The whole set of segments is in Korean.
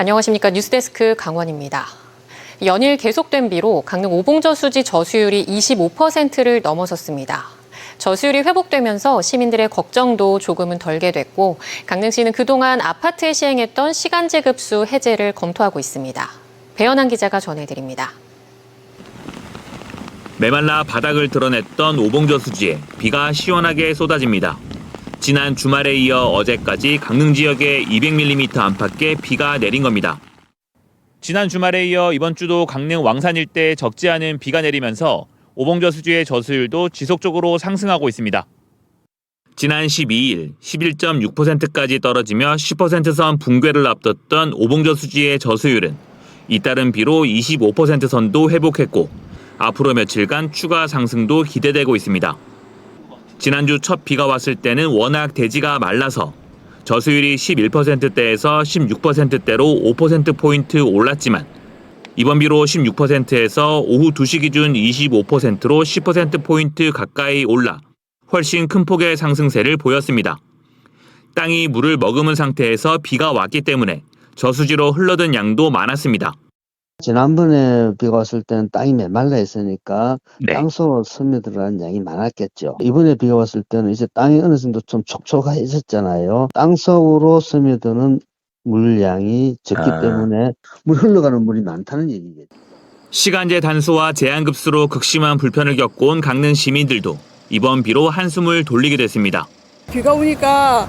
안녕하십니까. 뉴스데스크 강원입니다. 연일 계속된 비로 강릉 오봉저수지 저수율이 25%를 넘어섰습니다. 저수율이 회복되면서 시민들의 걱정도 조금은 덜게 됐고 강릉시는 그동안 아파트에 시행했던 시간제 급수 해제를 검토하고 있습니다. 배현한 기자가 전해드립니다. 메말라 바닥을 드러냈던 오봉저수지에 비가 시원하게 쏟아집니다. 지난 주말에 이어 어제까지 강릉 지역에 200mm 안팎의 비가 내린 겁니다. 지난 주말에 이어 이번 주도 강릉 왕산 일대에 적지 않은 비가 내리면서 오봉저수지의 저수율도 지속적으로 상승하고 있습니다. 지난 12일 11.6%까지 떨어지며 10%선 붕괴를 앞뒀던 오봉저수지의 저수율은 잇따른 비로 25% 선도 회복했고 앞으로 며칠간 추가 상승도 기대되고 있습니다. 지난주 첫 비가 왔을 때는 워낙 대지가 말라서 저수율이 11%대에서 16%대로 5%포인트 올랐지만 이번 비로 16%에서 오후 2시 기준 25%로 10%포인트 가까이 올라 훨씬 큰 폭의 상승세를 보였습니다. 땅이 물을 머금은 상태에서 비가 왔기 때문에 저수지로 흘러든 양도 많았습니다. 지난번에 비가 왔을 때는 땅이 메말라 있으니까 네. 땅속으로 스며들어가는 양이 많았겠죠. 이번에 비가 왔을 때는 이제 땅이 어느 정도 좀 촉촉해졌잖아요. 땅속으로 스며드는 물량이 적기 때문에 흘러가는 물이 많다는 얘기겠죠. 시간제 단수와 제한급수로 극심한 불편을 겪고 온 강릉 시민들도 이번 비로 한숨을 돌리게 됐습니다. 비가 오니까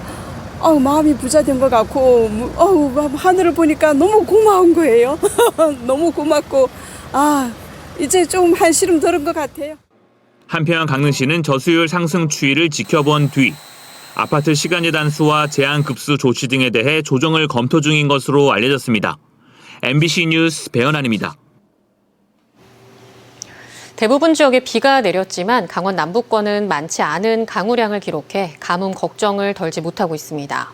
마음이 부자된 것 같고 하늘을 보니까 너무 고마운 거예요. 너무 고맙고 이제 좀 한시름 덜은 것 같아요. 한편 강릉시는 저수율 상승 추이를 지켜본 뒤 아파트 시간제 단수와 제한급수 조치 등에 대해 조정을 검토 중인 것으로 알려졌습니다. MBC 뉴스 배현환입니다. 대부분 지역에 비가 내렸지만 강원 남부권은 많지 않은 강우량을 기록해 가뭄 걱정을 덜지 못하고 있습니다.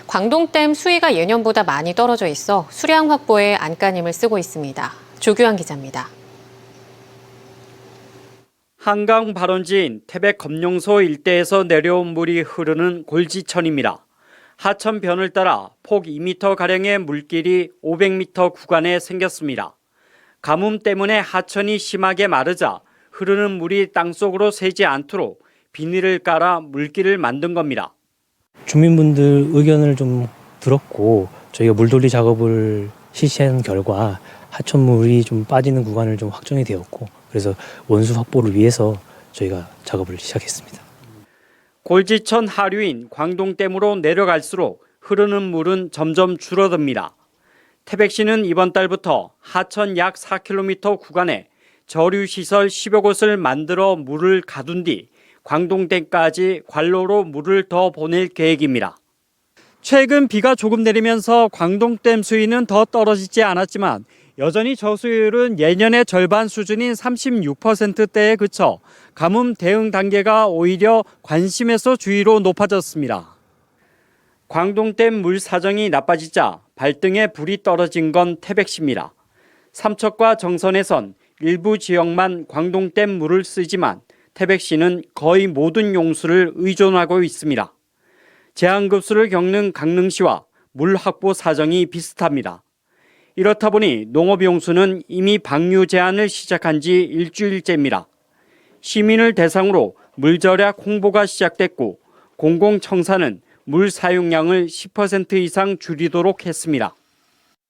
광동댐 수위가 예년보다 많이 떨어져 있어 수량 확보에 안간힘을 쓰고 있습니다. 조규환 기자입니다. 한강 발원지인 태백 검룡소 일대에서 내려온 물이 흐르는 골지천입니다. 하천변을 따라 폭 2m가량의 물길이 500m 구간에 생겼습니다. 가뭄 때문에 하천이 심하게 마르자 흐르는 물이 땅속으로 새지 않도록 비닐을 깔아 물길을 만든 겁니다. 주민분들 의견을 좀 들었고 저희가 물돌리 작업을 실시한 결과 하천물이 좀 빠지는 구간을 좀 확정이 되었고 그래서 원수 확보를 위해서 저희가 작업을 시작했습니다. 골지천 하류인 광동댐으로 내려갈수록 흐르는 물은 점점 줄어듭니다. 태백시는 이번 달부터 하천 약 4km 구간에 저류시설 10여 곳을 만들어 물을 가둔 뒤 광동댐까지 관로로 물을 더 보낼 계획입니다. 최근 비가 조금 내리면서 광동댐 수위는 더 떨어지지 않았지만 여전히 저수율은 예년의 절반 수준인 36%대에 그쳐 가뭄 대응 단계가 오히려 관심에서 주의로 높아졌습니다. 광동댐 물 사정이 나빠지자 발등에 불이 떨어진 건 태백시입니다. 삼척과 정선에선 일부 지역만 광동댐 물을 쓰지만 태백시는 거의 모든 용수를 의존하고 있습니다. 제한급수를 겪는 강릉시와 물 확보 사정이 비슷합니다. 이렇다 보니 농업용수는 이미 방류 제한을 시작한 지 일주일째입니다. 시민을 대상으로 물절약 홍보가 시작됐고 공공청사는 물 사용량을 10% 이상 줄이도록 했습니다.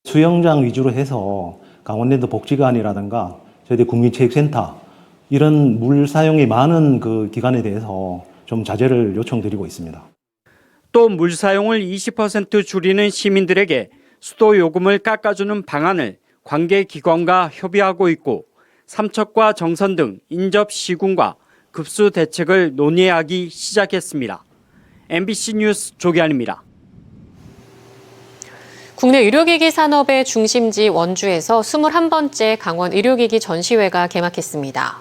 수영장 위주로 해서 강원랜드 복지관이라든가 저희들 국민체육센터 이런 물 사용이 많은 그 기관에 대해서 좀 자제를 요청드리고 있습니다. 또 물 사용을 20% 줄이는 시민들에게 수도 요금을 깎아주는 방안을 관계기관과 협의하고 있고 삼척과 정선 등 인접 시군과 급수 대책을 논의하기 시작했습니다. MBC 뉴스 조기환입니다. 국내 의료기기 산업의 중심지 원주에서 21번째 강원 의료기기 전시회가 개막했습니다.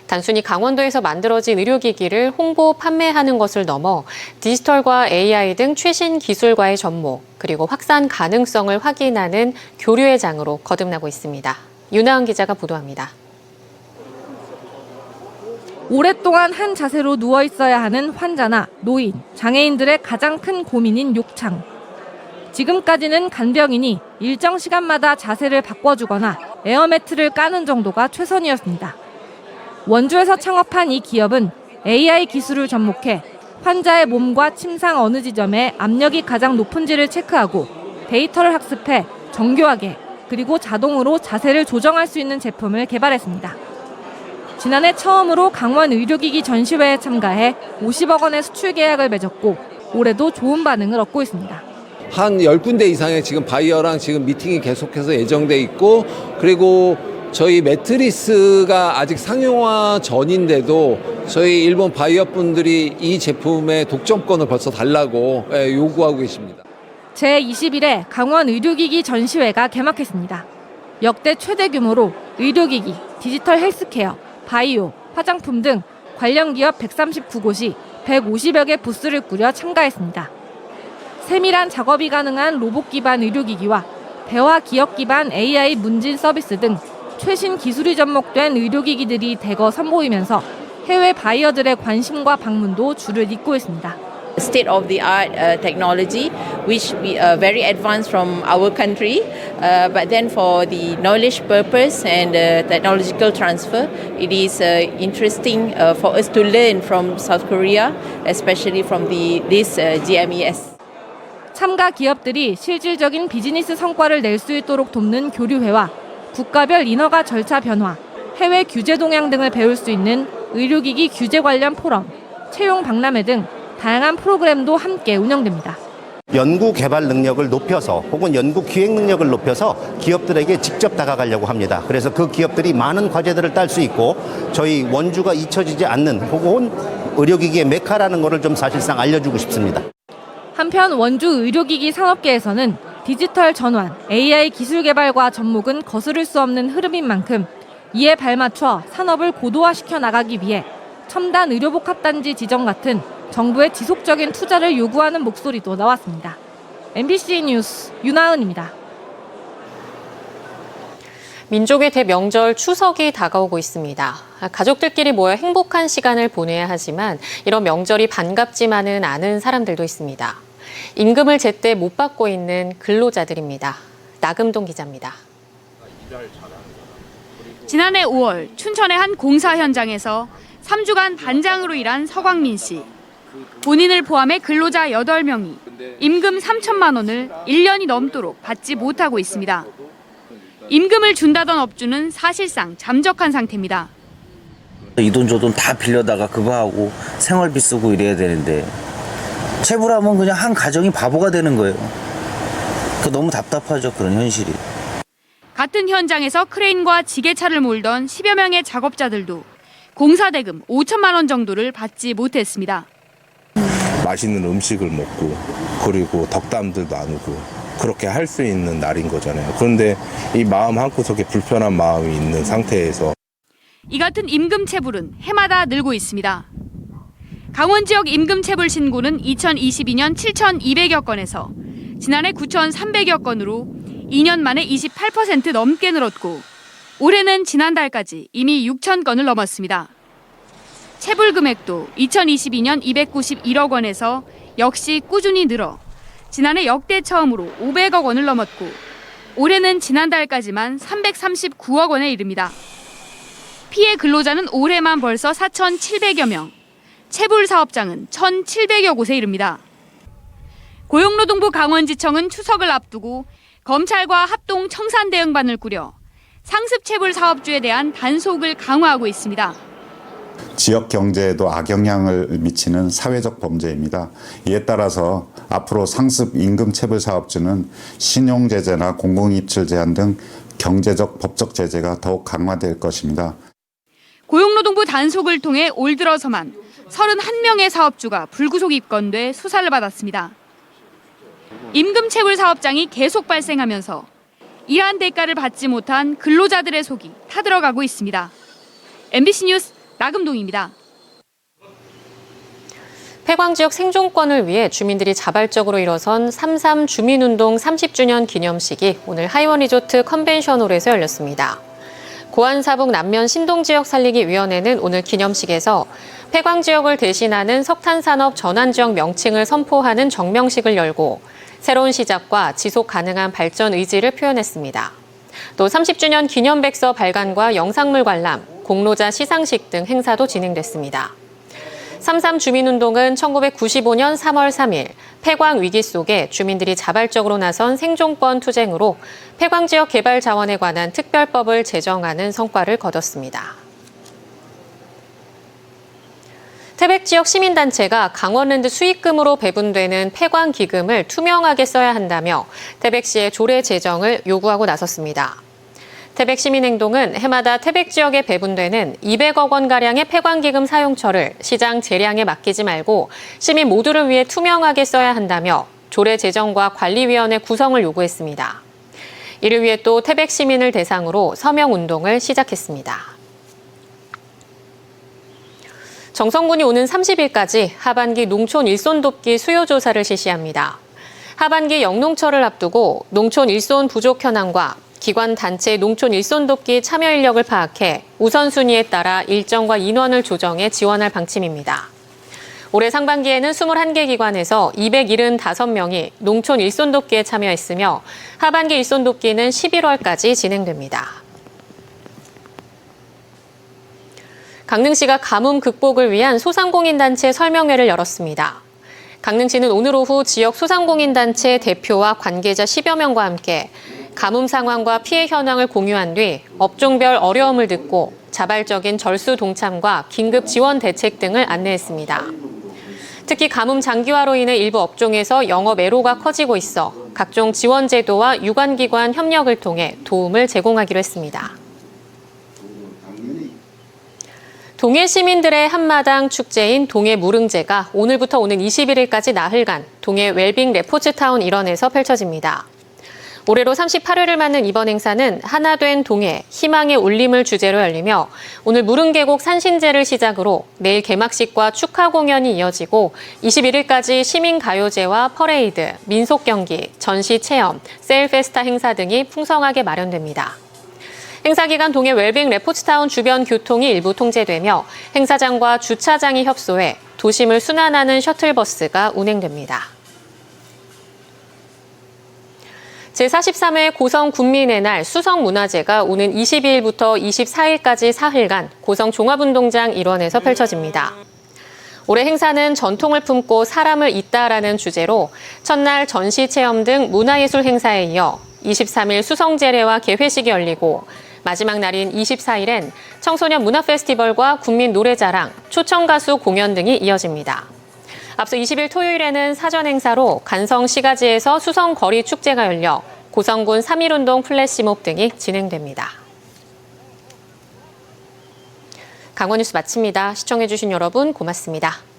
단순히 강원도에서 만들어진 의료기기를 홍보, 판매하는 것을 넘어 디지털과 AI 등 최신 기술과의 접목, 그리고 확산 가능성을 확인하는 교류의 장으로 거듭나고 있습니다. 윤하은 기자가 보도합니다. 오랫동안 한 자세로 누워 있어야 하는 환자나 노인, 장애인들의 가장 큰 고민인 욕창. 지금까지는 간병인이 일정 시간마다 자세를 바꿔주거나 에어매트를 까는 정도가 최선이었습니다. 원주에서 창업한 이 기업은 AI 기술을 접목해 환자의 몸과 침상 어느 지점에 압력이 가장 높은지를 체크하고 데이터를 학습해 정교하게 그리고 자동으로 자세를 조정할 수 있는 제품을 개발했습니다. 지난해 처음으로 강원 의료기기 전시회에 참가해 50억 원의 수출 계약을 맺었고 올해도 좋은 반응을 얻고 있습니다. 한 10군데 이상의 지금 바이어랑 지금 미팅이 계속해서 예정돼 있고, 그리고 저희 매트리스가 아직 상용화 전인데도 저희 일본 바이어 분들이 이 제품의 독점권을 벌써 달라고 요구하고 계십니다. 제21회 강원 의료기기 전시회가 개막했습니다. 역대 최대 규모로 의료기기, 디지털 헬스케어, 바이오, 화장품 등 관련 기업 139곳이 150여 개 부스를 꾸려 참가했습니다. 세밀한 작업이 가능한 로봇 기반 의료기기와 대화 기억 기반 AI 문진 서비스 등 최신 기술이 접목된 의료기기들이 대거 선보이면서 해외 바이어들의 관심과 방문도 줄을 잇고 있습니다. State-of-the-art technology, which we are very advanced from our country. But then for the knowledge purpose and technological transfer, it is interesting for us to learn from South Korea, especially from this GMES. 참가 기업들이 실질적인 비즈니스 성과를 낼 수 있도록 돕는 교류회와 국가별 인허가 절차 변화, 해외 규제 동향 등을 배울 수 있는 의료기기 규제 관련 포럼, 채용 박람회 등 다양한 프로그램도 함께 운영됩니다. 연구 개발 능력을 높여서 혹은 연구 기획 능력을 높여서 기업들에게 직접 다가가려고 합니다. 그래서 그 기업들이 많은 과제들을 딸 수 있고 저희 원주가 잊혀지지 않는 혹은 의료기기의 메카라는 것을 좀 사실상 알려주고 싶습니다. 한편 원주 의료기기 산업계에서는 디지털 전환, AI 기술 개발과 접목은 거스를 수 없는 흐름인 만큼 이에 발맞춰 산업을 고도화시켜 나가기 위해 첨단 의료복합단지 지정 같은 정부의 지속적인 투자를 요구하는 목소리도 나왔습니다. MBC 뉴스 윤하은입니다. 민족의 대명절 추석이 다가오고 있습니다. 가족들끼리 모여 행복한 시간을 보내야 하지만 이런 명절이 반갑지만은 않은 사람들도 있습니다. 임금을 제때 못 받고 있는 근로자들입니다. 나금동 기자입니다. 지난해 5월 춘천의 한 공사 현장에서 3주간 반장으로 일한 서광민 씨. 본인을 포함해 근로자 8명이 임금 3천만 원을 1년이 넘도록 받지 못하고 있습니다. 임금을 준다던 업주는 사실상 잠적한 상태입니다. 이 돈 저 돈 다 빌려다가 그거 하고 생활비 쓰고 이래야 되는데 체불하면 그냥 한 가정이 바보가 되는 거예요. 너무 답답하죠, 그런 현실이. 같은 현장에서 크레인과 지게차를 몰던 10여 명의 작업자들도 공사 대금 5천만 원 정도를 받지 못했습니다. 맛있는 음식을 먹고 그리고 덕담도 나누고 그렇게 할 수 있는 날인 거잖아요. 그런데 이 마음 한구석에 불편한 마음이 있는 상태에서 이 같은 임금 체불은 해마다 늘고 있습니다. 강원 지역 임금 체불 신고는 2022년 7,200여 건에서 지난해 9,300여 건으로 2년 만에 28% 넘게 늘었고 올해는 지난달까지 이미 6천 건을 넘었습니다. 체불 금액도 2022년 291억 원에서 역시 꾸준히 늘어 지난해 역대 처음으로 500억 원을 넘었고 올해는 지난달까지만 339억 원에 이릅니다. 피해 근로자는 올해만 벌써 4,700여 명, 체불 사업장은 1,700여 곳에 이릅니다. 고용노동부 강원지청은 추석을 앞두고 검찰과 합동 청산 대응반을 꾸려 상습 체불 사업주에 대한 단속을 강화하고 있습니다. 지역 경제에도 악영향을 미치는 사회적 범죄입니다. 이에 따라서 앞으로 상습 임금 체불 사업주는 신용제재나 공공입출 제한 등 경제적 법적 제재가 더욱 강화될 것입니다. 고용노동부 단속을 통해 올 들어서만 31명의 사업주가 불구속 입건돼 수사를 받았습니다. 임금 체불 사업장이 계속 발생하면서 일한 대가를 받지 못한 근로자들의 속이 타들어가고 있습니다. MBC 뉴스 나금동입니다. 폐광 지역 생존권을 위해 주민들이 자발적으로 일어선 3.3 주민운동 30주년 기념식이 오늘 하이원 리조트 컨벤션홀에서 열렸습니다. 고안사북 남면 신동지역 살리기 위원회는 오늘 기념식에서 폐광 지역을 대신하는 석탄산업 전환지역 명칭을 선포하는 정명식을 열고 새로운 시작과 지속 가능한 발전 의지를 표현했습니다. 또 30주년 기념백서 발간과 영상물 관람, 공로자 시상식 등 행사도 진행됐습니다. 3.3 주민운동은 1995년 3월 3일 폐광 위기 속에 주민들이 자발적으로 나선 생존권 투쟁으로 폐광 지역 개발 자원에 관한 특별법을 제정하는 성과를 거뒀습니다. 태백 지역 시민단체가 강원랜드 수익금으로 배분되는 폐광 기금을 투명하게 써야 한다며 태백시의 조례 제정을 요구하고 나섰습니다. 태백 시민행동은 해마다 태백 지역에 배분되는 200억 원가량의 폐광기금 사용처를 시장 재량에 맡기지 말고 시민 모두를 위해 투명하게 써야 한다며 조례 제정과 관리위원회 구성을 요구했습니다. 이를 위해 또 태백 시민을 대상으로 서명운동을 시작했습니다. 정성군이 오는 30일까지 하반기 농촌 일손 돕기 수요 조사를 실시합니다. 하반기 영농철을 앞두고 농촌 일손 부족 현황과 기관 단체 농촌 일손 돕기 참여 인력을 파악해 우선순위에 따라 일정과 인원을 조정해 지원할 방침입니다. 올해 상반기에는 21개 기관에서 275명이 농촌 일손 돕기에 참여했으며 하반기 일손 돕기는 11월까지 진행됩니다. 강릉시가 가뭄 극복을 위한 소상공인단체 설명회를 열었습니다. 강릉시는 오늘 오후 지역 소상공인단체 대표와 관계자 10여 명과 함께 가뭄 상황과 피해 현황을 공유한 뒤 업종별 어려움을 듣고 자발적인 절수 동참과 긴급 지원 대책 등을 안내했습니다. 특히 가뭄 장기화로 인해 일부 업종에서 영업 애로가 커지고 있어 각종 지원 제도와 유관기관 협력을 통해 도움을 제공하기로 했습니다. 동해 시민들의 한마당 축제인 동해 무릉제가 오늘부터 오는 21일까지 나흘간 동해 웰빙 레포츠타운 일원에서 펼쳐집니다. 올해로 38회를 맞는 이번 행사는 하나된 동해, 희망의 울림을 주제로 열리며 오늘 무릉계곡 산신제를 시작으로 내일 개막식과 축하 공연이 이어지고 21일까지 시민가요제와 퍼레이드, 민속경기, 전시체험, 세일페스타 행사 등이 풍성하게 마련됩니다. 행사 기간 동해 웰빙 레포츠타운 주변 교통이 일부 통제되며 행사장과 주차장이 협소해 도심을 순환하는 셔틀버스가 운행됩니다. 제43회 고성 군민의 날 수성문화제가 오는 22일부터 24일까지 사흘간 고성 종합운동장 일원에서 펼쳐집니다. 올해 행사는 전통을 품고 사람을 잇다라는 주제로 첫날 전시체험 등 문화예술 행사에 이어 23일 수성제례와 개회식이 열리고 마지막 날인 24일엔 청소년 문화페스티벌과 국민 노래자랑, 초청가수 공연 등이 이어집니다. 앞서 20일 토요일에는 사전 행사로 간성 시가지에서 수성 거리 축제가 열려 고성군 3.1운동 플래시몹 등이 진행됩니다. 강원뉴스 마칩니다. 시청해주신 여러분 고맙습니다.